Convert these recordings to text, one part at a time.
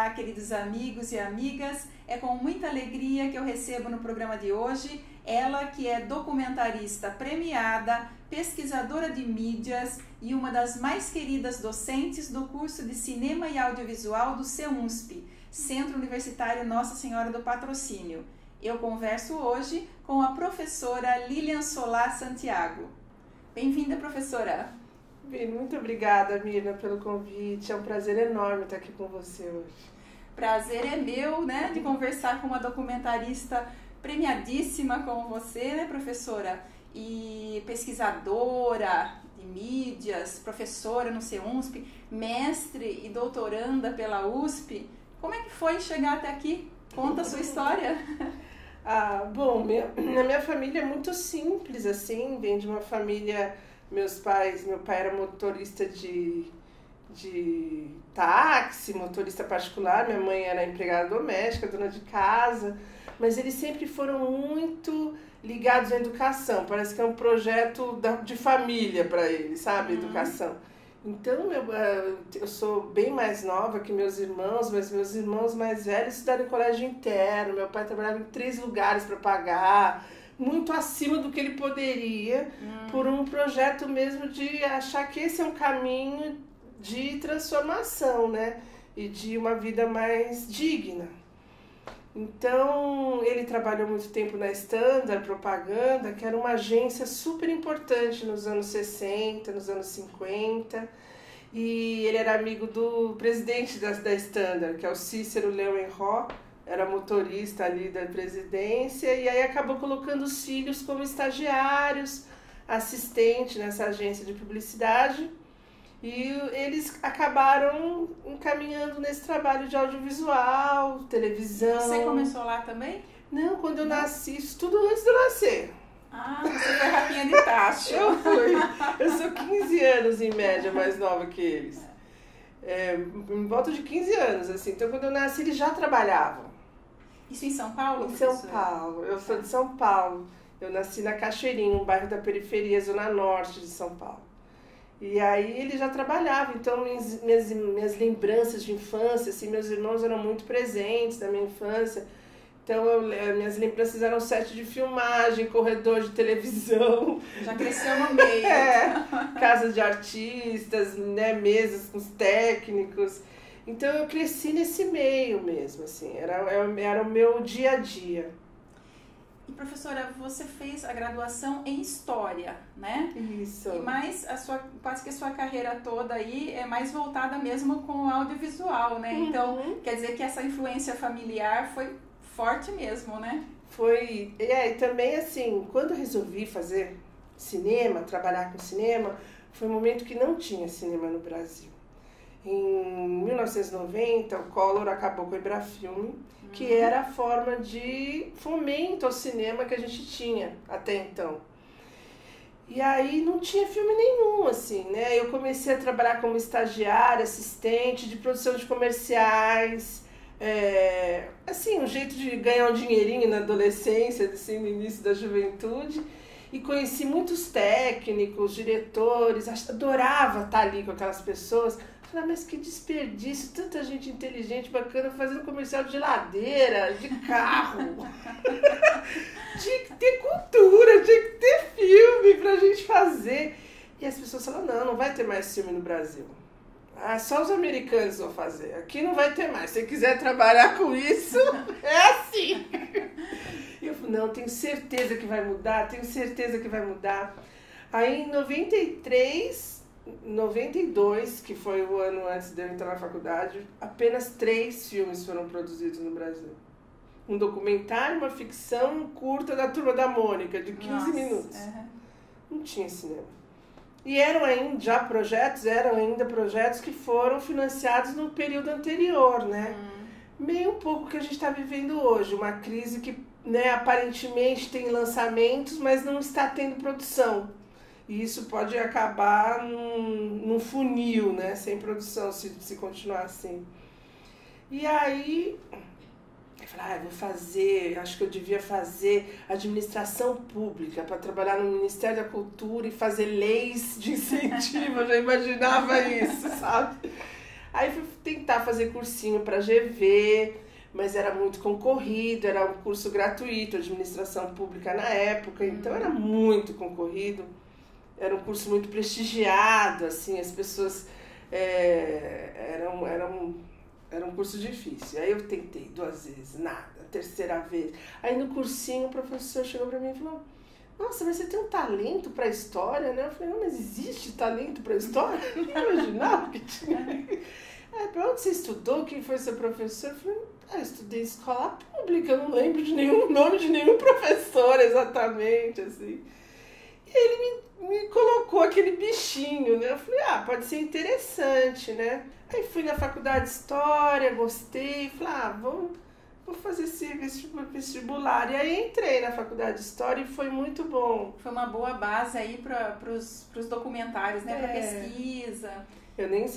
Olá, queridos amigos e amigas. É com muita alegria que eu recebo no programa de hoje ela que é documentarista premiada, pesquisadora de mídias e uma das mais queridas docentes do curso de Cinema e Audiovisual do CEUNSP, Centro Universitário Nossa Senhora do Patrocínio. Eu converso hoje com a professora Lilian Solar Santiago. Bem-vinda, professora. Bem, muito obrigada, Mirna, pelo convite. É um prazer enorme estar aqui com você hoje. Prazer é meu, né, de conversar com uma documentarista premiadíssima como você, né, professora? E pesquisadora de mídias, professora no CEUNSP, mestre e doutoranda pela USP. Como é que foi chegar até aqui? Conta a sua história. Bom, na minha família é muito simples, assim, vem de uma família... meu pai era motorista de táxi, motorista particular, minha mãe era empregada doméstica, dona de casa, mas eles sempre foram muito ligados à educação, parece que é um projeto de família para eles, sabe, educação. Então, eu sou bem mais nova que meus irmãos, mas meus irmãos mais velhos estudaram em colégio interno, meu pai trabalhava em 3 lugares para pagar, muito acima do que ele poderia, por um projeto mesmo de achar que esse é um caminho de transformação, né? E de uma vida mais digna. Então, ele trabalhou muito tempo na Standard Propaganda, que era uma agência super importante nos anos 60, nos anos 50. E ele era amigo do presidente da Standard, que é o Cícero Leuenhoff, era motorista ali da presidência, e aí acabou colocando os filhos como estagiários, assistente nessa agência de publicidade, e eles acabaram encaminhando nesse trabalho de audiovisual, televisão. Você começou lá também? Não, quando eu nasci, isso tudo antes de eu nascer. Você foi rapinha de tacho. Eu fui. Eu sou 15 anos, em média, mais nova que eles. Em volta de 15 anos, assim. Então, quando eu nasci, eles já trabalhavam. Isso em São Paulo? Em São Paulo. Eu sou de São Paulo. Eu nasci na Cachoeirinha, um bairro da periferia, zona norte de São Paulo. E aí eles já trabalhavam. Então, minhas lembranças de infância, assim, meus irmãos eram muito presentes na minha infância. Então, minhas lembranças eram set de filmagem, corredor de televisão. Já cresceu no meio. Casas de artistas, né, mesas com os técnicos. Então, eu cresci nesse meio mesmo, assim. Era o meu dia a dia. E, professora, você fez a graduação em História, né? Isso. Mas quase que a sua carreira toda aí é mais voltada mesmo com o audiovisual, né? Então, quer dizer que essa influência familiar foi forte mesmo, né? Foi, e também assim, quando eu resolvi fazer cinema, trabalhar com cinema, foi um momento que não tinha cinema no Brasil. Em 1990, o Collor acabou com o Embrafilme, que era a forma de fomento ao cinema que a gente tinha até então. E aí não tinha filme nenhum, assim, né? Eu comecei a trabalhar como estagiária, assistente de produção de comerciais, assim, um jeito de ganhar um dinheirinho na adolescência, assim, no início da juventude, e conheci muitos técnicos, diretores, adorava estar ali com aquelas pessoas. Falei, mas que desperdício, tanta gente inteligente, bacana, fazendo comercial de geladeira, de carro. Tinha que ter cultura, tinha que ter filme pra gente fazer. E as pessoas falaram, não vai ter mais filme no Brasil. Só os americanos vão fazer. Aqui não vai ter mais. Se você quiser trabalhar com isso, é assim. E eu falei, não, tenho certeza que vai mudar, tenho certeza que vai mudar. Aí em 92, que foi o ano antes de eu entrar na faculdade, apenas 3 filmes foram produzidos no Brasil. Um documentário, uma ficção, um curta da Turma da Mônica, de 15 minutos. Não tinha cinema. E eram ainda projetos que foram financiados no período anterior, né? Meio um pouco que a gente está vivendo hoje, uma crise que, né, aparentemente tem lançamentos, mas não está tendo produção. E isso pode acabar num funil, né, sem produção, se continuar assim. E aí, eu falei, acho que eu devia fazer administração pública para trabalhar no Ministério da Cultura e fazer leis de incentivo, eu já imaginava isso, sabe? Aí fui tentar fazer cursinho para GV, mas era muito concorrido, era um curso gratuito, administração pública na época, então era muito concorrido. Era um curso muito prestigiado, assim, as pessoas... Era um curso difícil. Aí eu tentei 2 vezes, nada, a 3ª vez. Aí no cursinho o professor chegou pra mim e falou: nossa, mas você tem um talento pra história, né? Eu falei: não, mas existe talento pra história? Eu não imaginava que tinha. Pra onde você estudou? Quem foi seu professor? Eu falei: eu estudei em escola pública, eu não lembro de nenhum nome de nenhum professor exatamente, assim. E ele me colocou aquele bichinho, né? Eu falei: pode ser interessante, né? Aí fui na faculdade de História, gostei, falei: vou fazer esse vestibular. E aí entrei na faculdade de História e foi muito bom. Foi uma boa base aí para os documentários, né? Para pesquisa. Eu nem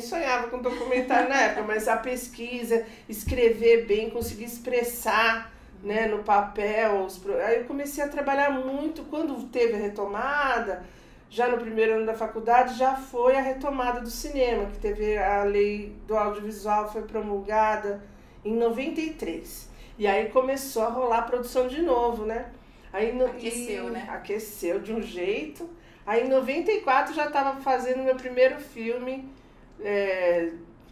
sonhava com documentário na época, mas a pesquisa, escrever bem, conseguir expressar, né, no papel. Aí eu comecei a trabalhar muito. Quando teve a retomada, já no primeiro ano da faculdade, já foi a retomada do cinema, que teve a lei do audiovisual, foi promulgada em 93. E aí começou a rolar a produção de novo, né? Aqueceu, né? Aqueceu de um jeito. Aí em 94 já estava fazendo meu primeiro filme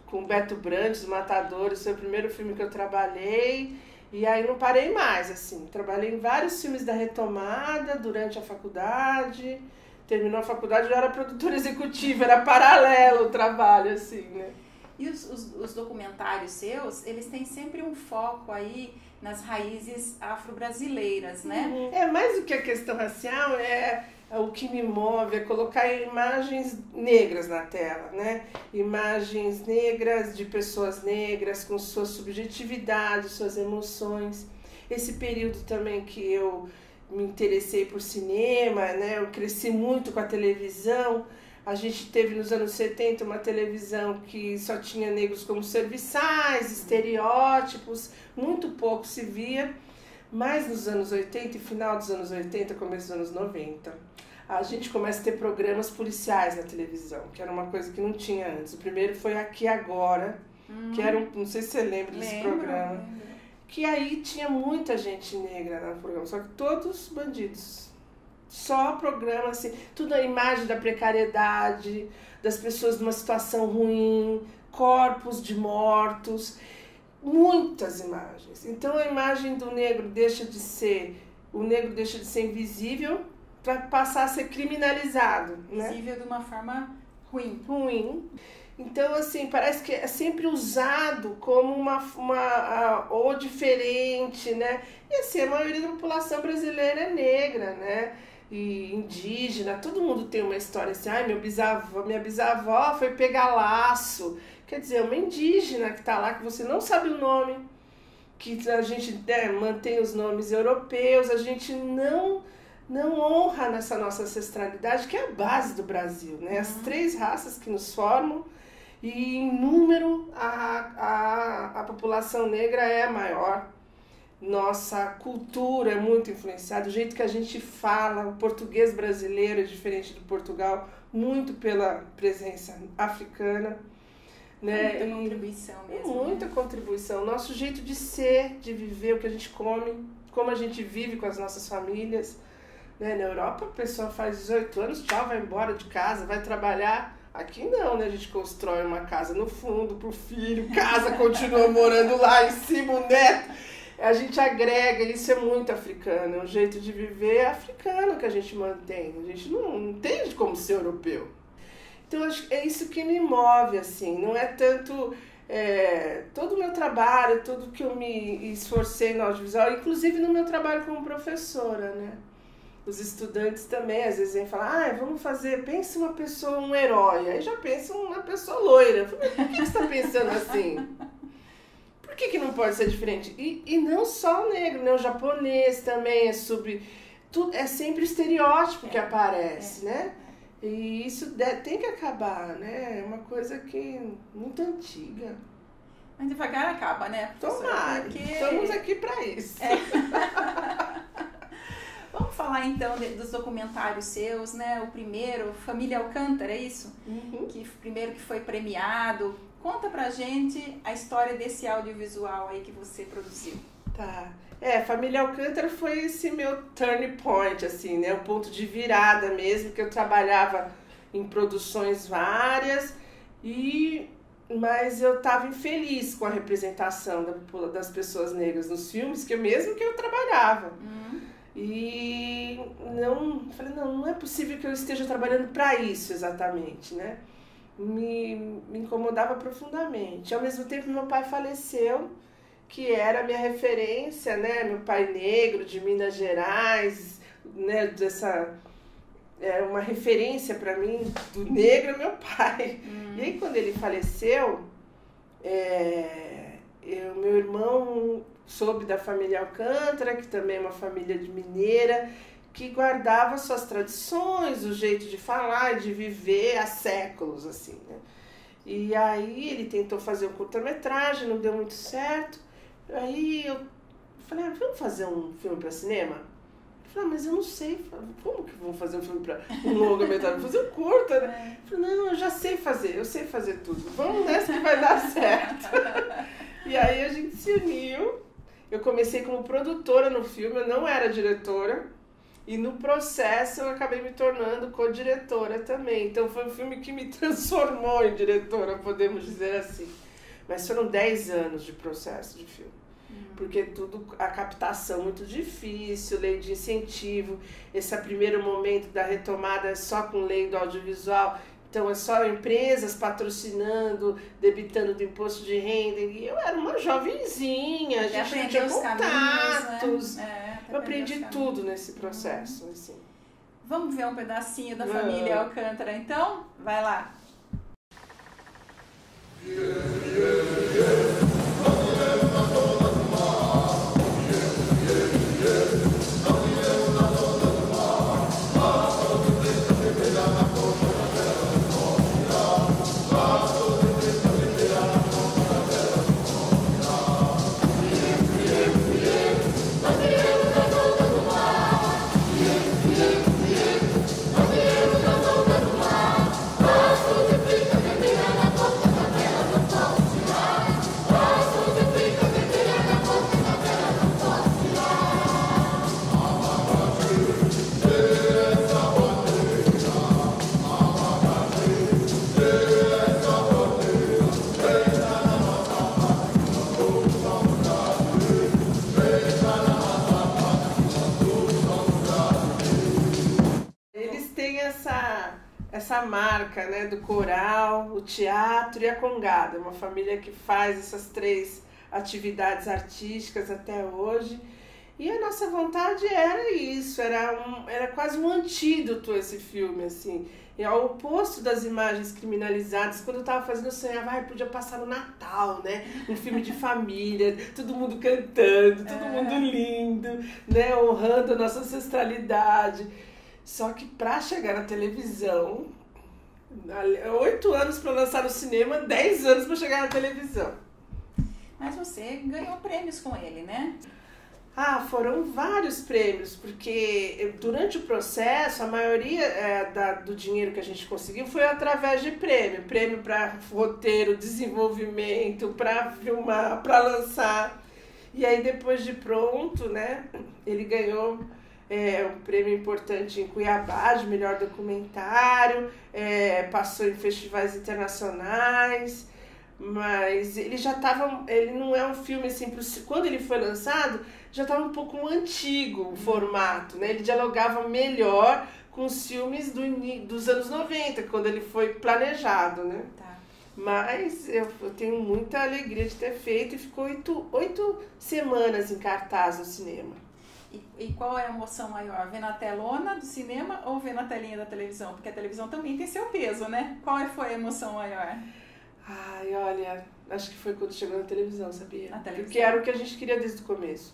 com Beto Brandes, Os Matadores, foi o primeiro filme que eu trabalhei. E aí não parei mais, assim. Trabalhei em vários filmes da retomada durante a faculdade. Terminou a faculdade, eu era produtora executiva, era paralelo o trabalho, assim, né? E os documentários seus, eles têm sempre um foco aí nas raízes afro-brasileiras, né? Mais do que a questão racial, o que me move é colocar imagens negras na tela, né? Imagens negras de pessoas negras com sua subjetividade, suas emoções. Esse período também que eu me interessei por cinema, né? Eu cresci muito com a televisão. A gente teve nos anos 70 uma televisão que só tinha negros como serviçais, estereótipos, muito pouco se via. Mas nos anos 80 e final dos anos 80, começo dos anos 90, a gente começa a ter programas policiais na televisão, que era uma coisa que não tinha antes. O primeiro foi Aqui Agora, que era não sei se você lembra desse programa. Lembro. Que aí tinha muita gente negra no programa, só que todos bandidos. Só programa, assim, tudo a imagem da precariedade, das pessoas numa situação ruim, corpos de mortos, muitas imagens. Então a imagem do negro deixa de ser invisível para passar a ser criminalizado, né? Visível de uma forma ruim. Então, assim, parece que é sempre usado como ou diferente, né? E assim, a maioria da população brasileira é negra, né? E indígena, todo mundo tem uma história assim: minha bisavó foi pegar laço. Quer dizer, uma indígena que tá lá, que você não sabe o nome, que a gente mantém os nomes europeus, a gente não honra nessa nossa ancestralidade, que é a base do Brasil, né? As 3 raças que nos formam, e em número a população negra é a maior. Nossa cultura é muito influenciada, o jeito que a gente fala, o português brasileiro é diferente do Portugal, muito pela presença africana, né? Muita contribuição mesmo. Muita contribuição. Nosso jeito de ser, de viver, o que a gente come, como a gente vive com as nossas famílias, né? Na Europa a pessoa faz 18 anos, tchau, vai embora de casa, vai trabalhar. Aqui não, né? A gente constrói uma casa no fundo pro filho, casa continua morando lá em cima, o neto. A gente agrega, isso é muito africano, é um jeito de viver africano que a gente mantém. A gente não tem como ser europeu. Então, acho que é isso que me move, assim. Não é tanto todo o meu trabalho, tudo que eu me esforcei no audiovisual, inclusive no meu trabalho como professora, né? Os estudantes também, às vezes, vêm falar: vamos fazer, pensa uma pessoa, um herói. Aí já pensa uma pessoa loira. Eu falei: por que você está pensando assim? Por que não pode ser diferente? E não só o negro, né? O japonês também é sempre estereótipo que aparece, né? E isso tem que acabar, né? É uma coisa que muito antiga. Mas devagar acaba, né? Tomara, estamos aqui para isso. Vamos falar então dos documentários seus, né? O primeiro, Família Alcântara, é isso? Uhum. Primeiro que foi premiado conta pra gente a história desse audiovisual aí que você produziu. Tá. Família Alcântara foi esse meu turning point, assim, né? O ponto de virada mesmo, que eu trabalhava em produções várias, mas eu estava infeliz com a representação das pessoas negras nos filmes, que eu trabalhava. E falei, não é possível que eu esteja trabalhando para isso exatamente, né? Me incomodava profundamente. Ao mesmo tempo, meu pai faleceu, que era a minha referência, né? Meu pai negro, de Minas Gerais, né? Uma referência para mim do negro, meu pai. E aí, quando ele faleceu, meu irmão soube da família Alcântara, que também é uma família de mineira, que guardava suas tradições, o jeito de falar e de viver há séculos, assim, né? E aí ele tentou fazer um curta-metragem, não deu muito certo. Aí eu falei, vamos fazer um filme para cinema? Eu falei, mas eu não sei, como que vamos fazer um filme para um longa-metragem? Vou fazer um curta, né? Eu falei, não, eu já sei fazer, eu sei fazer tudo. Vamos nessa que vai dar certo. E aí a gente se uniu. Eu comecei como produtora no filme, eu não era diretora. E no processo eu acabei me tornando co-diretora também. Então foi um filme que me transformou em diretora, podemos dizer assim. Mas foram 10 anos de processo de filme. Porque a captação muito difícil, lei de incentivo, esse primeiro momento da retomada é só com lei do audiovisual. Então é só empresas patrocinando, debitando do imposto de renda. E eu era uma jovenzinha, a gente não tinha contatos. Né? Eu aprendi tudo nesse processo. Assim. Vamos ver um pedacinho da família Alcântara, então? Vai lá. Essa marca, né, do coral, o teatro e a congada, uma família que faz essas 3 atividades artísticas até hoje. E a nossa vontade era isso, era quase um antídoto esse filme, assim. E ao oposto das imagens criminalizadas, quando eu estava fazendo, eu sonhava, podia passar no Natal, né? Um filme de família, todo mundo cantando, todo mundo lindo, né? Honrando a nossa ancestralidade. Só que para chegar na televisão, 8 anos para lançar no cinema, 10 anos para chegar na televisão. Mas você ganhou prêmios com ele, né? Foram vários prêmios, porque durante o processo, a maioria do dinheiro que a gente conseguiu foi através de prêmio. Prêmio para roteiro, desenvolvimento, para filmar, para lançar. E aí, depois de pronto, né, ele ganhou um prêmio importante em Cuiabá, de melhor documentário, passou em festivais internacionais, mas ele não é um filme assim, quando ele foi lançado, já estava um pouco antigo o formato, né? Ele dialogava melhor com os filmes dos anos 90, quando ele foi planejado, né? Tá. Mas eu tenho muita alegria de ter feito e ficou 8 semanas em cartaz no cinema. E qual é a emoção maior? Ver na telona do cinema ou ver na telinha da televisão? Porque a televisão também tem seu peso, né? Qual foi a emoção maior? Olha, acho que foi quando chegou na televisão, sabia? Na televisão. Porque era o que a gente queria desde o começo.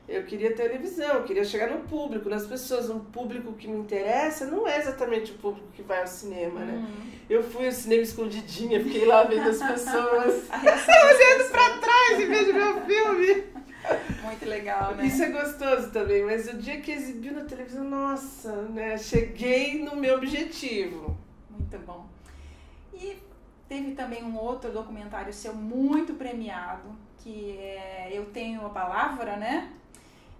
Eu queria televisão, eu queria chegar no público, nas pessoas. Um público que me interessa não é exatamente o público que vai ao cinema, né? Eu fui ao cinema escondidinha, fiquei lá vendo as pessoas olhando pra trás em vez de ver o filme. Muito legal, né? Isso é gostoso também, mas o dia que exibiu na televisão, nossa, né? Cheguei no meu objetivo. Muito bom. E teve também um outro documentário seu muito premiado, que é Eu Tenho a Palavra, né?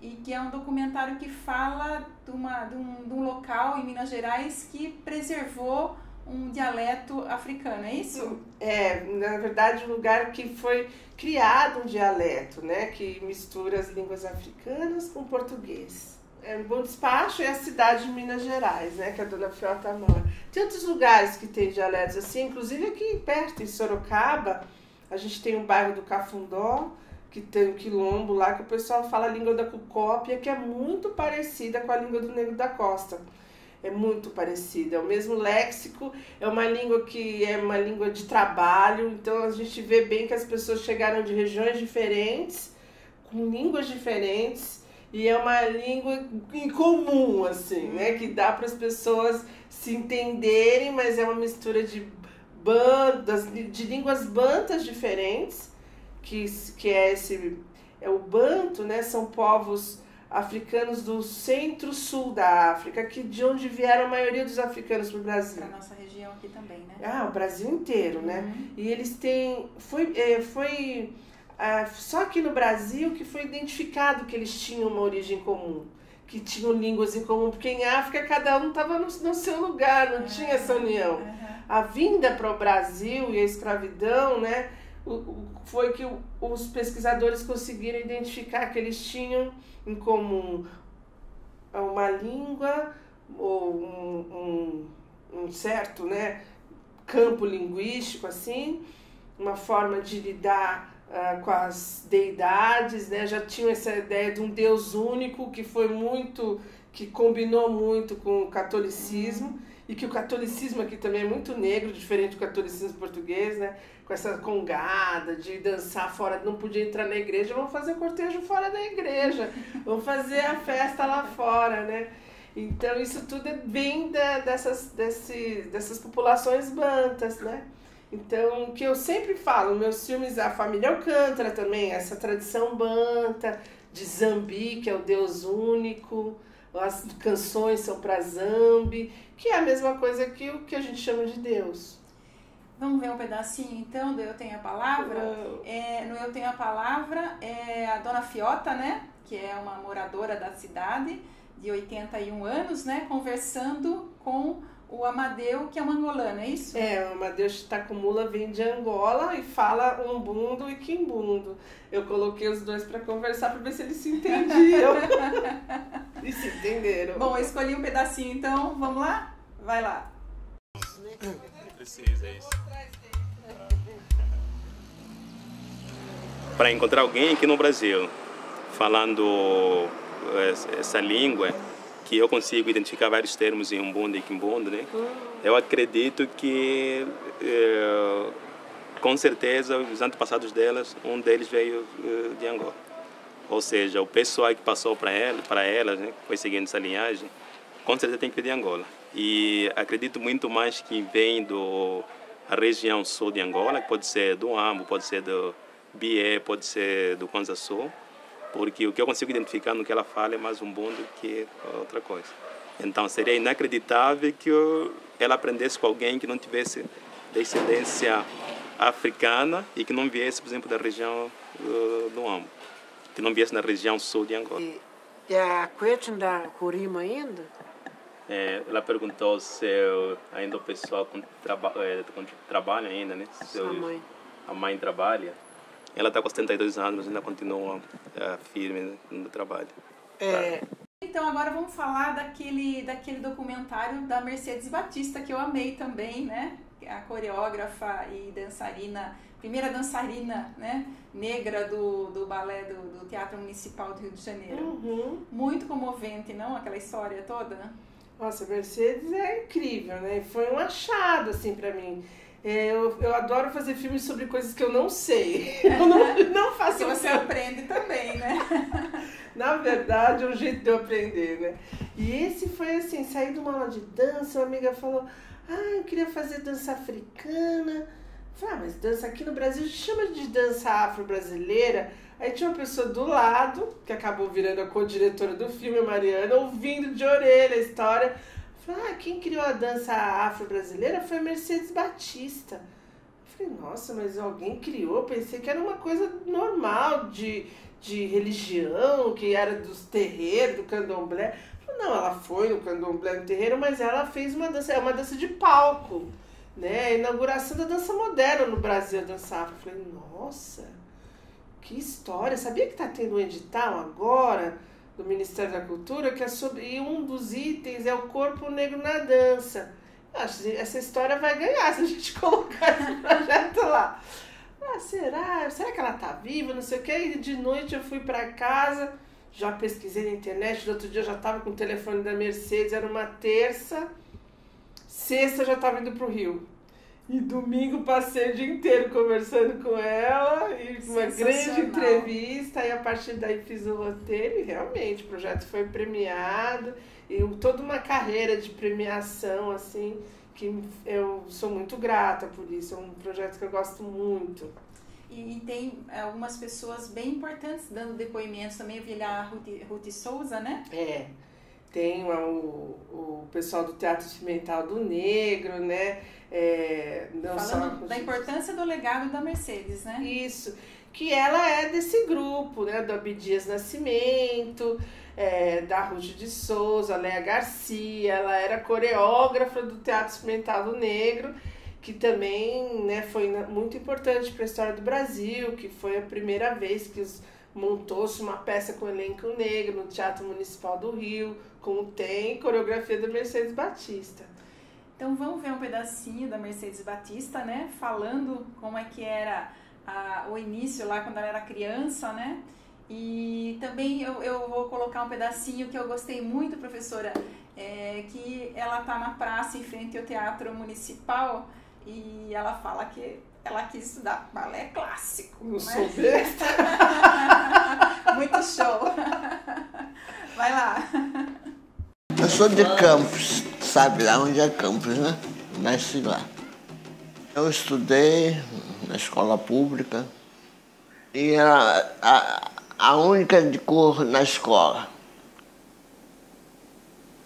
E que é um documentário que fala de um local em Minas Gerais que preservou um dialeto africano, é isso? Na verdade, um lugar que foi criado um dialeto, né? Que mistura as línguas africanas com português. Bom Despacho é a cidade de Minas Gerais, né? Que a dona Fiota mora. Tem outros lugares que tem dialetos assim, inclusive aqui perto, em Sorocaba, a gente tem o bairro do Cafundó, que tem um quilombo lá, que o pessoal fala a língua da Cucópia, que é muito parecida com a língua do Negro da Costa. É muito parecida, é o mesmo léxico, é uma língua que é uma língua de trabalho, então a gente vê bem que as pessoas chegaram de regiões diferentes, com línguas diferentes, e é uma língua em comum, assim, né, que dá para as pessoas se entenderem, mas é uma mistura de bandas, de línguas bantas diferentes, que é o banto, né, são povos africanos do centro-sul da África, de onde vieram a maioria dos africanos para o Brasil. Para nossa região aqui também, né? O Brasil inteiro, né? E eles têm... só aqui no Brasil que foi identificado que eles tinham uma origem comum, que tinham línguas em comum, porque em África cada um estava no seu lugar, não tinha essa união. A vinda para o Brasil e a escravidão, né, foi que os pesquisadores conseguiram identificar que eles tinham em comum uma língua ou um certo, né, campo linguístico, assim, uma forma de lidar com as deidades, né? Já tinham essa ideia de um Deus único que combinou muito com o catolicismo, e que o catolicismo aqui também é muito negro, diferente do catolicismo português, né? Com essa congada de dançar fora, não podia entrar na igreja, vamos fazer cortejo fora da igreja, vamos fazer a festa lá fora, né? Então isso tudo vem dessas populações bantas, né? Então, o que eu sempre falo, meus filmes, a família Alcântara também, essa tradição banta, de Zambi, que é o Deus único, as canções são para Zambi, que é a mesma coisa que o que a gente chama de Deus. Vamos ver um pedacinho então do Eu Tenho a Palavra? No Eu Tenho a Palavra é a dona Fiota, né? Que é uma moradora da cidade, de 81 anos, né? Conversando com o Amadeu, que é um angolano, é isso? O Amadeu Chitacumula vem de Angola e fala umbundo e quimbundo. Eu coloquei os dois para conversar para ver se eles se entendiam. E se entenderam. Bom, eu escolhi um pedacinho, então vamos lá? Vai lá. Precisa, é isso. Para encontrar alguém aqui no Brasil falando essa língua, que eu consigo identificar vários termos em umbundo e quimbundo, né? Eu acredito que, com certeza, os antepassados delas, um deles veio de Angola. Ou seja, o pessoal que passou para elas, né, foi seguindo essa linhagem, com certeza tem que vir de Angola. E acredito muito mais que vem da região sul de Angola, que pode ser do Ambo, pode ser do Bié, pode ser do Kwanza Sul, porque o que eu consigo identificar no que ela fala é mais umbundo que outra coisa. Então seria inacreditável que ela aprendesse com alguém que não tivesse descendência africana e que não viesse, por exemplo, da região do Ambo, que não viesse na região sul de Angola. E a Quetin da Curima ainda? Ela perguntou se ainda o pessoal trabalha ainda, né? A mãe trabalha. Ela está com 72 anos, mas ainda continua firme no trabalho. Então agora vamos falar daquele documentário da Mercedes Batista, que eu amei também, né? A coreógrafa e dançarina, primeira dançarina, né, negra do balé do Teatro Municipal do Rio de Janeiro. Muito comovente, não? Aquela história toda. Nossa, a Mercedes é incrível, né? Foi um achado, assim, pra mim. Eu adoro fazer filmes sobre coisas que eu não sei. Eu não faço. Que você aprende também, né? Na verdade, é um jeito de eu aprender, né? E esse foi assim, saí de uma aula de dança, uma amiga falou, eu queria fazer dança africana. Eu falei, mas dança aqui no Brasil a gente chama de dança afro-brasileira. Aí tinha uma pessoa do lado, que acabou virando a co-diretora do filme, a Mariana, ouvindo de orelha a história. Falei, quem criou a dança afro-brasileira foi a Mercedes Batista. Falei, nossa, mas alguém criou, pensei que era uma coisa normal de religião, que era dos terreiros, do candomblé. Não, ela foi no candomblé, no terreiro, mas ela fez uma dança, é uma dança de palco, né? A inauguração da dança moderna no Brasil, eu dançava. Falei, nossa, que história. Sabia que está tendo um edital agora do Ministério da Cultura que é sobre, e um dos itens é o corpo negro na dança. Acho que essa história vai ganhar se a gente colocar esse projeto lá. Ah, será? Será que ela tá viva? Não sei o que. E de noite eu fui para casa, já pesquisei na internet, no outro dia eu já estava com o telefone da Mercedes, era uma terça, sexta eu já estava indo pro Rio. E domingo passei o dia inteiro conversando com ela, e uma grande entrevista, e a partir daí fiz o roteiro, e realmente o projeto foi premiado, e toda uma carreira de premiação, assim, que eu sou muito grata por isso, é um projeto que eu gosto muito. E tem algumas pessoas bem importantes dando depoimentos também, eu vi lá a Ruth Souza, né? É, tem o pessoal do Teatro Experimental do Negro, né? Não falando só da importância do legado da Mercedes, né? Isso, que ela é desse grupo, né? Do Abdias Nascimento, da Ruth de Souza, Léa Garcia, ela era coreógrafa do Teatro Experimental do Negro, que também, né, foi muito importante para a história do Brasil, que foi a primeira vez que montou-se uma peça com elenco negro no Teatro Municipal do Rio, como tem coreografia da Mercedes Batista. Então vamos ver um pedacinho da Mercedes Batista, né, falando como é que era o início lá quando ela era criança, né, e também eu vou colocar um pedacinho que eu gostei muito, professora, que ela tá na praça em frente ao Teatro Municipal e ela fala que ela quis estudar balé clássico. Não sou besta. Muito show. Vai lá. Eu sou de Campos, sabe lá onde é Campos, né? Nasci lá. Eu estudei na escola pública e era a única de cor na escola.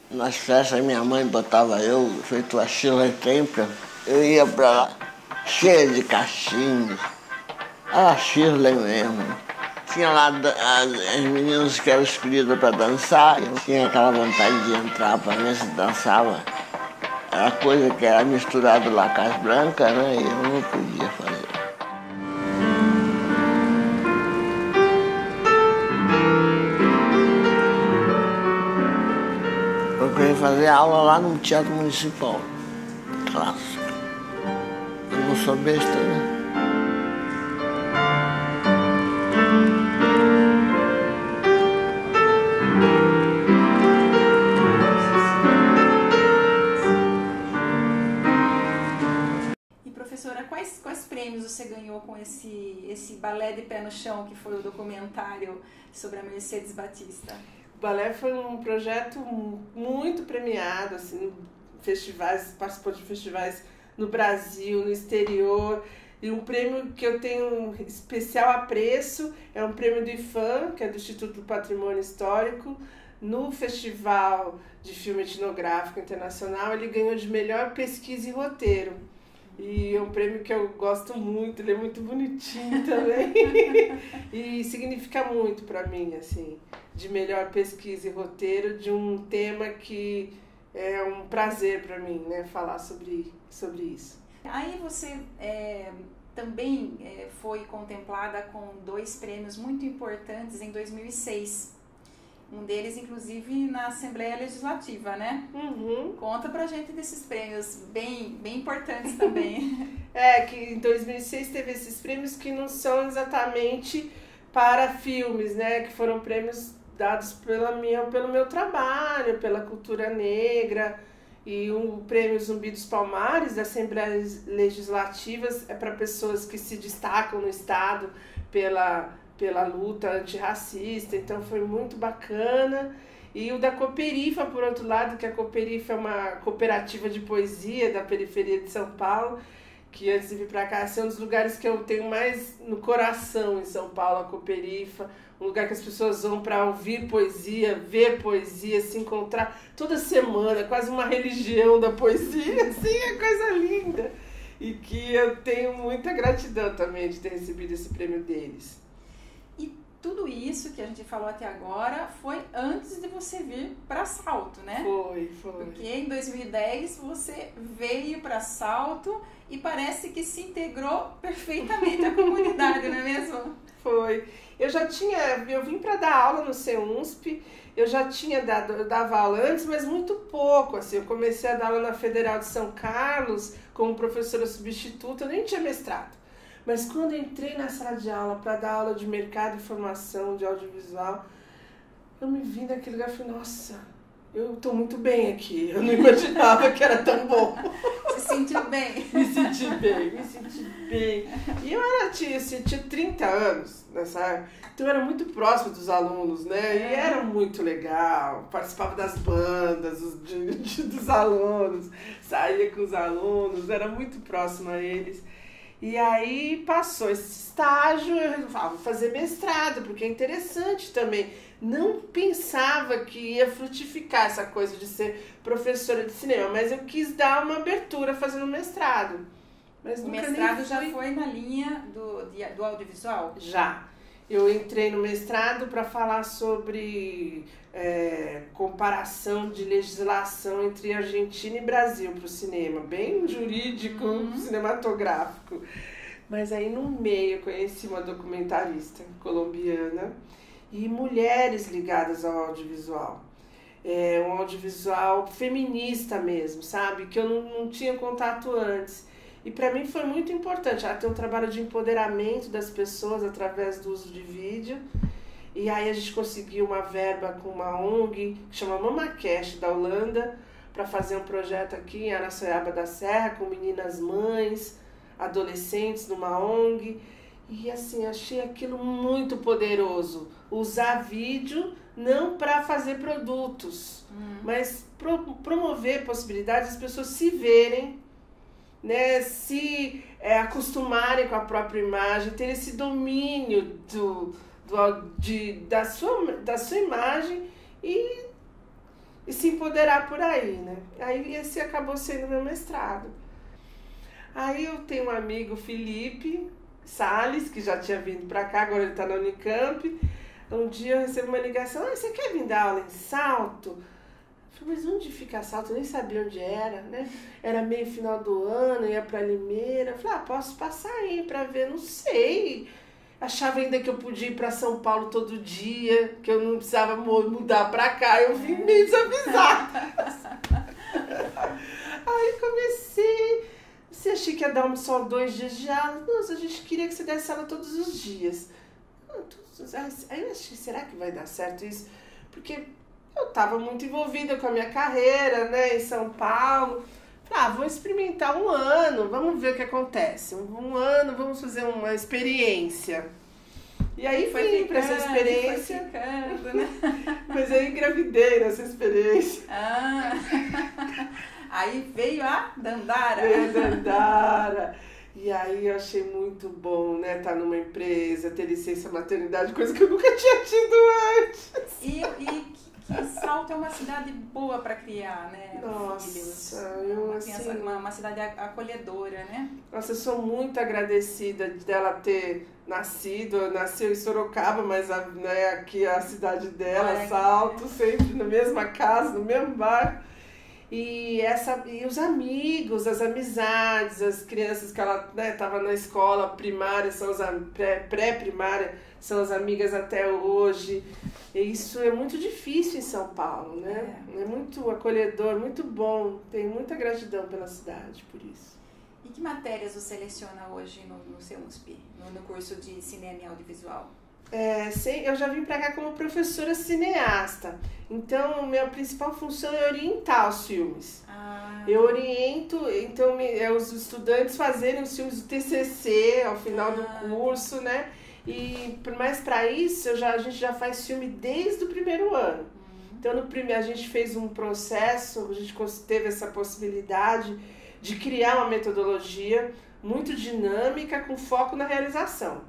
Nas festas minha mãe botava eu, feito a Shirley Temple, eu ia pra lá, cheia de cachinhos. Era a Shirley mesmo. Tinha lá as meninas que eram escolhidas para dançar, eu tinha aquela vontade de entrar para ver se dançava. Era coisa que era misturado lá com as brancas, né? E eu não podia fazer. Eu queria fazer aula lá no Teatro Municipal, clássico. Eu não sou besta, né? Quais prêmios você ganhou com esse balé de pé no chão, que foi o documentário sobre a Mercedes Batista? O balé foi um projeto muito premiado, assim, festivais, participou de festivais no Brasil, no exterior, e um prêmio que eu tenho um especial apreço é um prêmio do IFAM, que é do Instituto do Patrimônio Histórico. No Festival de Filme Etnográfico Internacional, ele ganhou de melhor pesquisa e roteiro. E é um prêmio que eu gosto muito, ele é muito bonitinho também. E significa muito para mim, assim, de melhor pesquisa e roteiro de um tema que é um prazer para mim, né, falar sobre isso. Aí você também foi contemplada com 2 prêmios muito importantes em 2006. Um deles, inclusive, na Assembleia Legislativa, né? Uhum. Conta pra gente desses prêmios bem importantes também. Que em 2006 teve esses prêmios que não são exatamente para filmes, né? Que foram prêmios dados pelo meu trabalho, pela cultura negra. E o prêmio Zumbi dos Palmares, das Assembleias Legislativas, é para pessoas que se destacam no Estado pela luta antirracista, então foi muito bacana. E o da Cooperifa, por outro lado, que a Cooperifa é uma cooperativa de poesia da periferia de São Paulo, que antes de vir para cá, é um dos lugares que eu tenho mais no coração em São Paulo, a Cooperifa, um lugar que as pessoas vão para ouvir poesia, ver poesia, se encontrar toda semana, quase uma religião da poesia, assim, é coisa linda. e que eu tenho muita gratidão também de ter recebido esse prêmio deles. E tudo isso que a gente falou até agora foi antes de você vir para Salto, né? Foi. Porque em 2010 você veio para Salto e parece que se integrou perfeitamente à comunidade, não é mesmo? Foi. Eu vim para dar aula no CEUNSP, eu já dava aula antes, mas muito pouco, assim, eu comecei a dar aula na Federal de São Carlos como professora substituta, eu nem tinha mestrado. Mas quando eu entrei na sala de aula para dar aula de mercado e formação de audiovisual, eu me vi naquele lugar e falei, nossa, eu estou muito bem aqui, eu não imaginava que era tão bom. Se sentiu bem? Me senti bem. E eu tinha 30 anos nessa época, então eu era muito próximo dos alunos, né? E era muito legal, participava das bandas dos alunos, saía com os alunos, era muito próximo a eles. E aí passou esse estágio, eu falava, vou fazer mestrado, porque é interessante também. Não pensava que ia frutificar essa coisa de ser professora de cinema, mas eu quis dar uma abertura fazendo mestrado. Mas o mestrado já foi na linha do audiovisual? Já. Eu entrei no mestrado para falar sobre comparação de legislação entre Argentina e Brasil para o cinema, bem jurídico, cinematográfico. Mas aí no meio eu conheci uma documentarista colombiana e mulheres ligadas ao audiovisual. Um audiovisual feminista mesmo, sabe? Que eu não tinha contato antes. E para mim foi muito importante. Ela tem um trabalho de empoderamento das pessoas através do uso de vídeo. E aí a gente conseguiu uma verba com uma ONG que chama Mamacash, da Holanda, para fazer um projeto aqui em Araçoiaba da Serra com meninas mães, adolescentes numa ONG. E assim, achei aquilo muito poderoso. Usar vídeo não para fazer produtos, mas promover possibilidades das pessoas se verem, né, se acostumarem com a própria imagem, ter esse domínio da sua imagem e se empoderar por aí, né? Aí esse acabou sendo meu mestrado. Aí eu tenho um amigo, Felipe Salles, que já tinha vindo para cá, agora ele está na Unicamp. Um dia eu recebo uma ligação, você quer vir dar aula em Salto? Eu falei, mas onde fica Salto? Eu nem sabia onde era, né? Era meio final do ano, ia pra Limeira. Eu falei, posso passar aí pra ver, não sei. Achava ainda que eu podia ir pra São Paulo todo dia, que eu não precisava mudar pra cá. Eu vim meio desavisada. Aí comecei, você achei que ia dar só 2 dias de aula? Nossa, a gente queria que você desse aula todos os dias. Aí eu achei, será que vai dar certo isso? Porque eu estava muito envolvida com a minha carreira, né, em São Paulo. Falei, vou experimentar 1 ano, vamos ver o que acontece. 1 ano, vamos fazer uma experiência. E aí fui para essa experiência. Ficando, né? Mas eu engravidei nessa experiência. Aí veio a Dandara. E aí eu achei muito bom, né, estar numa empresa, ter licença maternidade, coisa que eu nunca tinha tido antes. E que Salto é uma cidade boa para criar, né? Nossa, filhos. Uma cidade acolhedora, né? Nossa, eu sou muito agradecida dela ter nascido. Nasceu em Sorocaba, mas né, aqui é a cidade dela, Salto, sempre na mesma casa, no mesmo bairro. E os amigos, as amizades, as crianças que ela estava na escola primária, pré-primária, são as amigas até hoje. E isso é muito difícil em São Paulo, né? É muito acolhedor, muito bom. Tenho muita gratidão pela cidade por isso. E que matérias você seleciona hoje no CEUNSP, no curso de Cinema e Audiovisual? Eu já vim para cá como professora cineasta, então minha principal função é orientar os filmes. Eu oriento, então, os estudantes fazerem os filmes do TCC ao final do curso, né? Mas para isso a gente já faz filme desde o primeiro ano. Então a gente fez um processo, a gente teve essa possibilidade de criar uma metodologia muito dinâmica com foco na realização.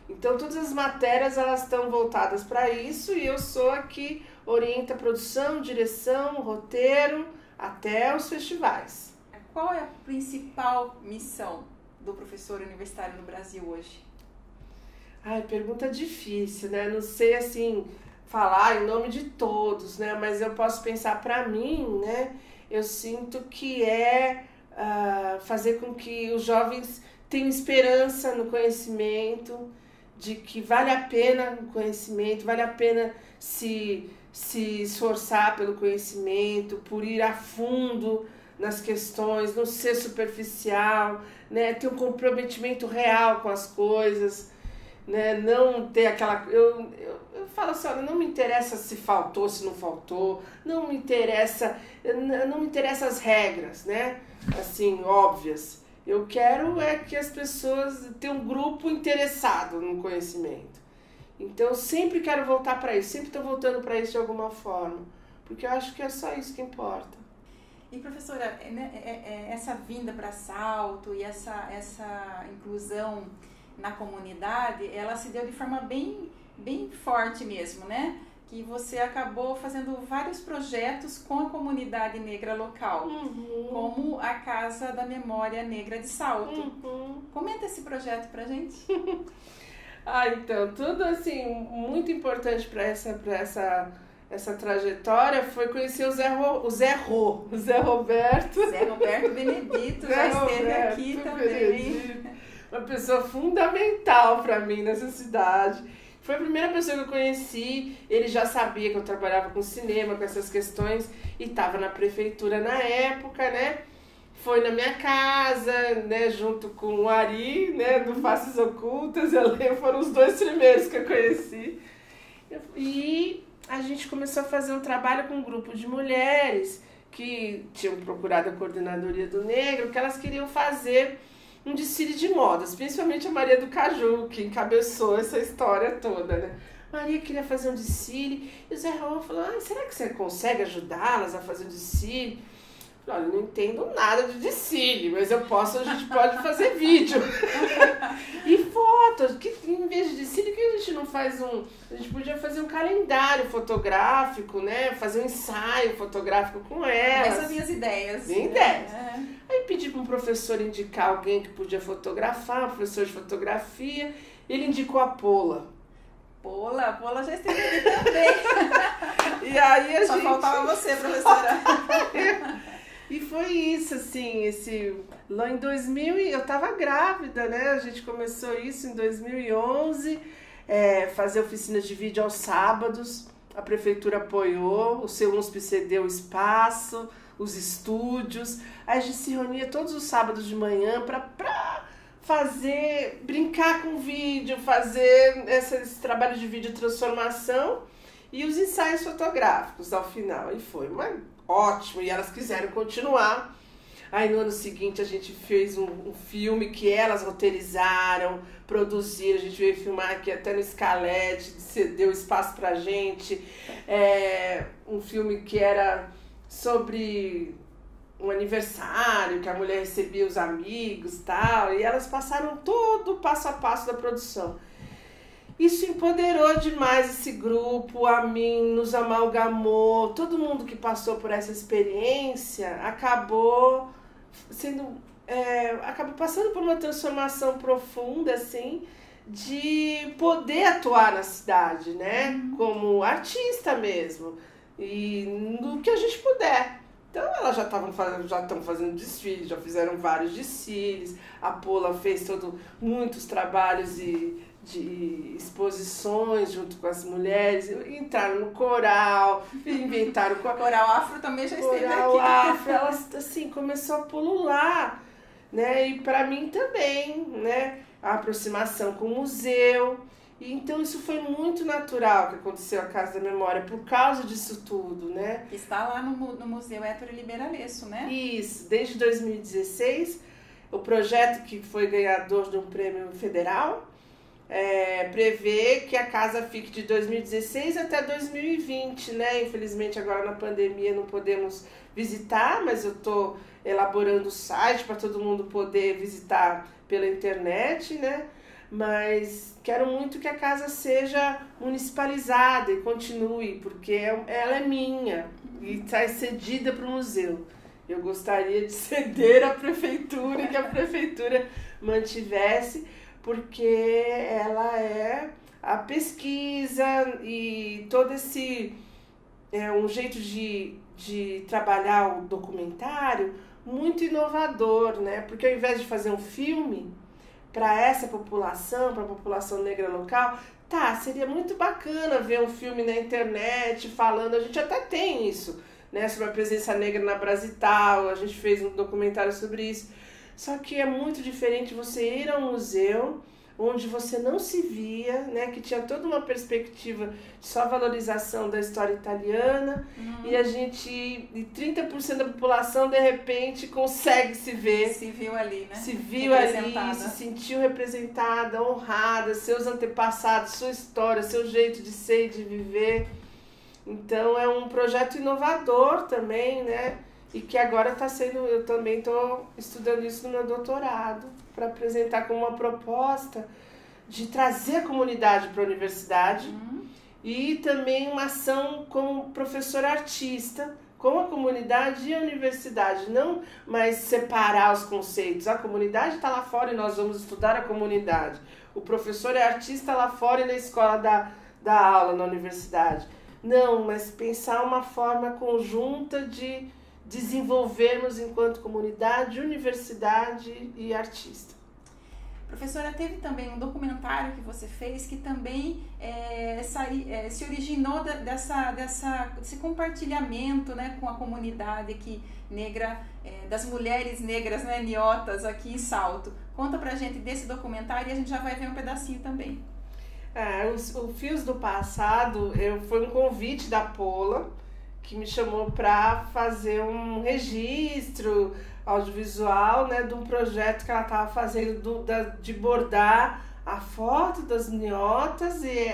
Então, todas as matérias elas estão voltadas para isso e eu sou a que orienta a produção, direção, roteiro, até os festivais. qual é a principal missão do professor universitário no Brasil hoje? Ai, pergunta difícil, né? Não sei, assim, falar em nome de todos, né? Mas eu posso pensar para mim, né? Eu sinto que é fazer com que os jovens tenham esperança no conhecimento, de que vale a pena o conhecimento, vale a pena se esforçar pelo conhecimento, por ir a fundo nas questões, não ser superficial, né? Ter um comprometimento real com as coisas, né? Não ter aquela... Eu falo assim, olha, não me interessa se faltou, se não faltou, não me interessa as regras, né? Assim, óbvias. Eu quero que as pessoas tenham um grupo interessado no conhecimento. Então, eu sempre quero voltar para isso, sempre estou voltando para isso de alguma forma, porque eu acho que é só isso que importa. E, professora, essa vinda para Salto e essa inclusão na comunidade, ela se deu de forma bem forte mesmo, né? Que você acabou fazendo vários projetos com a comunidade negra local, como a Casa da Memória Negra de Salto. Comenta esse projeto pra gente. Então, tudo assim, muito importante para essa trajetória foi conhecer o Zé Roberto. Zé Roberto Benedito já esteve aqui também. Uma pessoa fundamental para mim nessa cidade. Foi a primeira pessoa que eu conheci, ele já sabia que eu trabalhava com cinema, com essas questões, e estava na prefeitura na época, né? Foi na minha casa, né, junto com o Ari, né, do Faces Ocultas, eu lembro, foram os 2 primeiros que eu conheci. E a gente começou a fazer um trabalho com um grupo de mulheres que tinham procurado a Coordenadoria do Negro, que elas queriam fazer um desfile de modas, principalmente a Maria do Caju, que encabeçou essa história toda, né? Maria queria fazer um desfile, e o Zé Raul falou, será que você consegue ajudá-las a fazer o desfile? Eu falei, olha, eu não entendo nada de desfile, mas a gente pode fazer vídeo. E fotos, que em vez de desfile, que a gente não faz a gente podia fazer um calendário fotográfico, né? Fazer um ensaio fotográfico com elas. Essas minhas ideias. Minhas ideias. Aí pedi para um professor indicar alguém que podia fotografar, um professor de fotografia. Ele indicou a Pola. Pola já esteve aqui também. E aí Só faltava você, professora. E foi isso, assim, lá em 2000, eu estava grávida, né? A gente começou isso em 2011, fazer oficinas de vídeo aos sábados. A prefeitura apoiou, o CEUNSP cedeu o espaço, os estúdios. Aí a gente se reunia todos os sábados de manhã para brincar com vídeo, fazer esse trabalho de vídeo transformação e os ensaios fotográficos ao final. E foi ótimo, e elas quiseram continuar. Aí no ano seguinte a gente fez um filme que elas roteirizaram, produziram, a gente veio filmar aqui até no Scalete, deu espaço pra gente. Um filme que era sobre um aniversário, que a mulher recebia os amigos e tal, e elas passaram todo o passo a passo da produção. Isso empoderou demais esse grupo, a mim, nos amalgamou. Todo mundo que passou por essa experiência acabou passando por uma transformação profunda, assim, de poder atuar na cidade, né? Como artista mesmo, e no que a gente puder. Então elas já estão fazendo desfiles, já fizeram vários desfiles. A Pola fez muitos trabalhos de exposições junto com as mulheres, entraram no coral, inventaram... Coral Afro também já esteve aqui. Coral Afro, elas, assim, começou a pulular, né? E para mim também, né? A aproximação com o museu. E então isso foi muito natural que aconteceu a Casa da Memória, por causa disso tudo, né? Que está lá no Museu Héctor Limeira Lesso, né? Isso, desde 2016, o projeto que foi ganhador de um prêmio federal, prevê que a casa fique de 2016 até 2020, né? Infelizmente agora na pandemia não podemos visitar, mas eu estou elaborando o site para todo mundo poder visitar pela internet, né? Mas quero muito que a casa seja municipalizada e continue, porque ela é minha e está cedida para o museu. Eu gostaria de ceder à prefeitura, que a prefeitura mantivesse, porque ela é a pesquisa e todo esse um jeito de trabalhar o documentário muito inovador, né? Porque ao invés de fazer um filme para essa população, para a população negra local, seria muito bacana ver um filme na internet falando, a gente até tem isso, né, sobre a presença negra na Brasital, a gente fez um documentário sobre isso, só que é muito diferente você ir a um museu onde você não se via, né, que tinha toda uma perspectiva de só valorização da história italiana, e a gente, e 30% da população de repente consegue se ver. Se viu ali, né? Se viu ali, se sentiu representada, honrada, seus antepassados, sua história, seu jeito de ser e de viver. Então é um projeto inovador também, né? E que agora está sendo, eu também estou estudando isso no meu doutorado, para apresentar como uma proposta de trazer a comunidade para a universidade e também uma ação como professor artista com a comunidade e a universidade, não mais separar os conceitos. A comunidade está lá fora e nós vamos estudar a comunidade. O professor é artista lá fora e na escola da aula, na universidade. Não, mas pensar uma forma conjunta de desenvolvermos enquanto comunidade, universidade e artista. Professora, teve também um documentário que você fez que também se originou desse compartilhamento, né, com a comunidade aqui negra, das mulheres negras, né, niotas aqui em Salto. Conta pra gente desse documentário e a gente já vai ver um pedacinho também. O Fios do Passado foi um convite da Pola, que me chamou para fazer um registro audiovisual, né, de um projeto que ela estava fazendo de bordar a foto das niotas e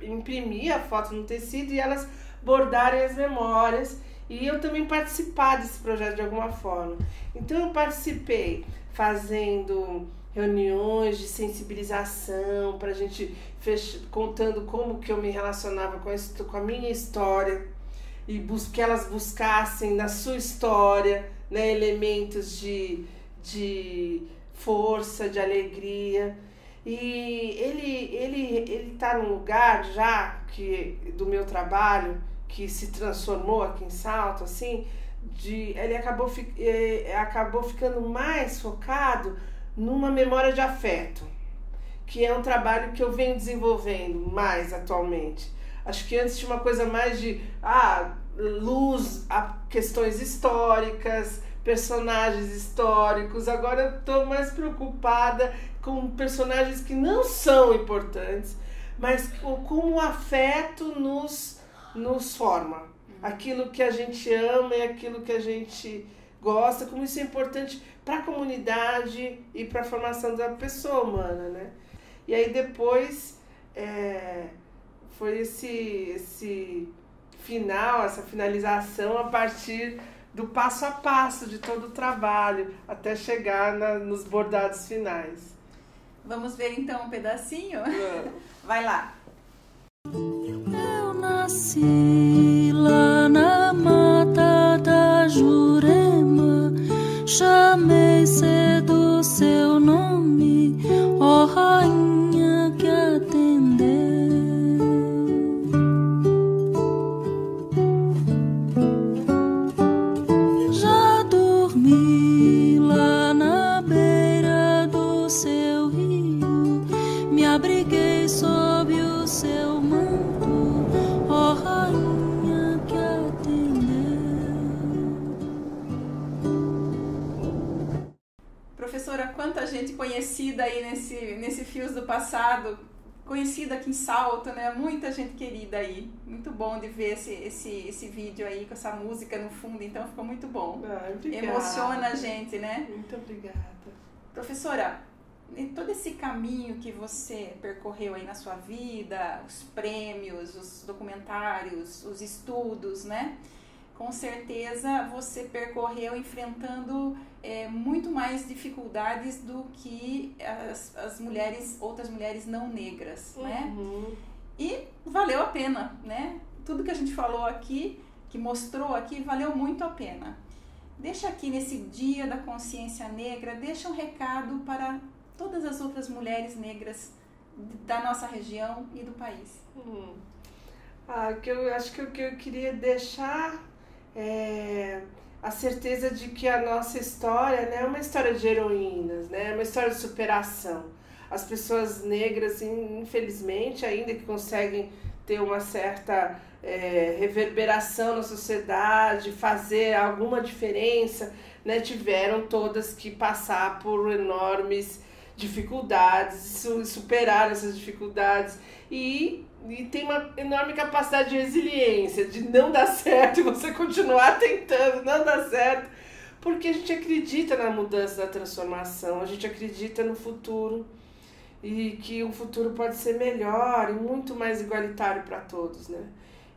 imprimir a foto no tecido e elas bordarem as memórias. E eu também participar desse projeto de alguma forma. Então eu participei fazendo reuniões de sensibilização para a gente contando como que eu me relacionava com a minha história, e que elas buscassem na sua história, né, elementos de força, de alegria. E ele tá num lugar já do meu trabalho que se transformou aqui em Salto, assim, ele acabou ficando mais focado numa memória de afeto, que é um trabalho que eu venho desenvolvendo mais atualmente. Acho que antes tinha uma coisa mais de luz a questões históricas, personagens históricos. Agora eu estou mais preocupada com personagens que não são importantes, mas como o afeto nos forma. Aquilo que a gente ama e aquilo que a gente gosta, como isso é importante para a comunidade e para a formação da pessoa humana, né? E aí depois foi esse final, essa finalização a partir do passo a passo de todo o trabalho até chegar nos bordados finais. Vamos ver então um pedacinho? Vai lá! Eu nasci lá na mata da Jurema, chamei cedo seu nome, ó rainha que atendeu. Já dormi lá na beira do seu rio, me abriguei sob o seu manto, ó rainha que atendeu. Professora, quanta gente conhecida aí nesse Fios do Passado, conhecida aqui em Salto, né? Muita gente querida aí. Muito bom de ver esse vídeo aí com essa música no fundo, então ficou muito bom. Obrigada. Emociona a gente, né? Muito obrigada. Professora, em todo esse caminho que você percorreu aí na sua vida, os prêmios, os documentários, os estudos, né? Com certeza você percorreu enfrentando muito mais dificuldades do que outras mulheres não negras, né? E valeu a pena, né? Tudo que a gente falou aqui, que mostrou aqui, valeu muito a pena. deixa aqui nesse Dia da Consciência Negra, deixa um recado para todas as outras mulheres negras da nossa região e do país. Que eu acho que o que eu queria deixar é a certeza de que a nossa história, né, é uma história de heroínas, né, é uma história de superação. As pessoas negras, infelizmente, ainda que conseguem ter uma certa reverberação na sociedade, fazer alguma diferença, né, tiveram todas que passar por enormes dificuldades, superar essas dificuldades e tem uma enorme capacidade de resiliência, de não dar certo e você continuar tentando, não dar certo, porque a gente acredita na mudança, na transformação, a gente acredita no futuro e que o futuro pode ser melhor e muito mais igualitário para todos, né?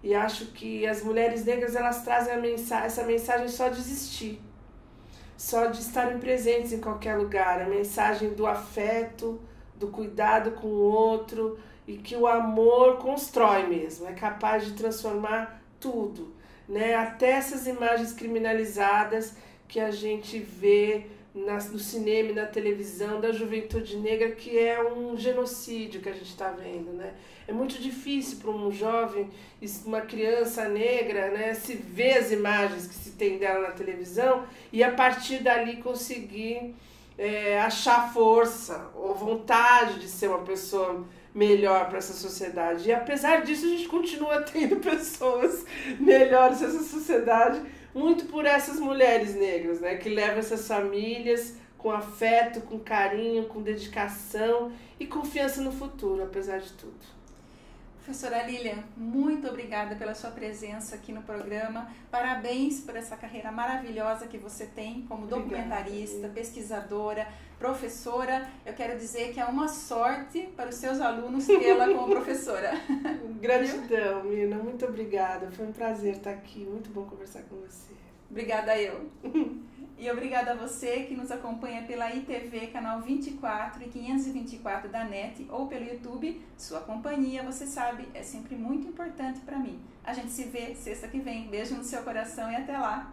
E acho que as mulheres negras, elas trazem essa mensagem só de existir, só de estarem presentes em qualquer lugar, a mensagem do afeto, do cuidado com o outro, e que o amor constrói mesmo, é capaz de transformar tudo, né? Até essas imagens criminalizadas que a gente vê no cinema e na televisão da juventude negra, que é um genocídio que a gente está vendo, né? É muito difícil para um jovem, uma criança negra, né, se ver as imagens que se tem dela na televisão e a partir dali conseguir achar força ou vontade de ser uma pessoa melhor para essa sociedade. E apesar disso, a gente continua tendo pessoas melhores nessa sociedade, muito por essas mulheres negras, né, que levam essas famílias com afeto, com carinho, com dedicação e confiança no futuro, apesar de tudo. Professora Lilian, muito obrigada pela sua presença aqui no programa. Parabéns por essa carreira maravilhosa que você tem como documentarista, pesquisadora, professora. Eu quero dizer que é uma sorte para os seus alunos tê-la como professora. Gratidão, Mina. Muito obrigada. Foi um prazer estar aqui. Muito bom conversar com você. Obrigada eu. E obrigada a você que nos acompanha pela ITV, canal 24 e 524 da NET ou pelo YouTube. Sua companhia, você sabe, é sempre muito importante para mim. A gente se vê sexta que vem. Beijo no seu coração e até lá.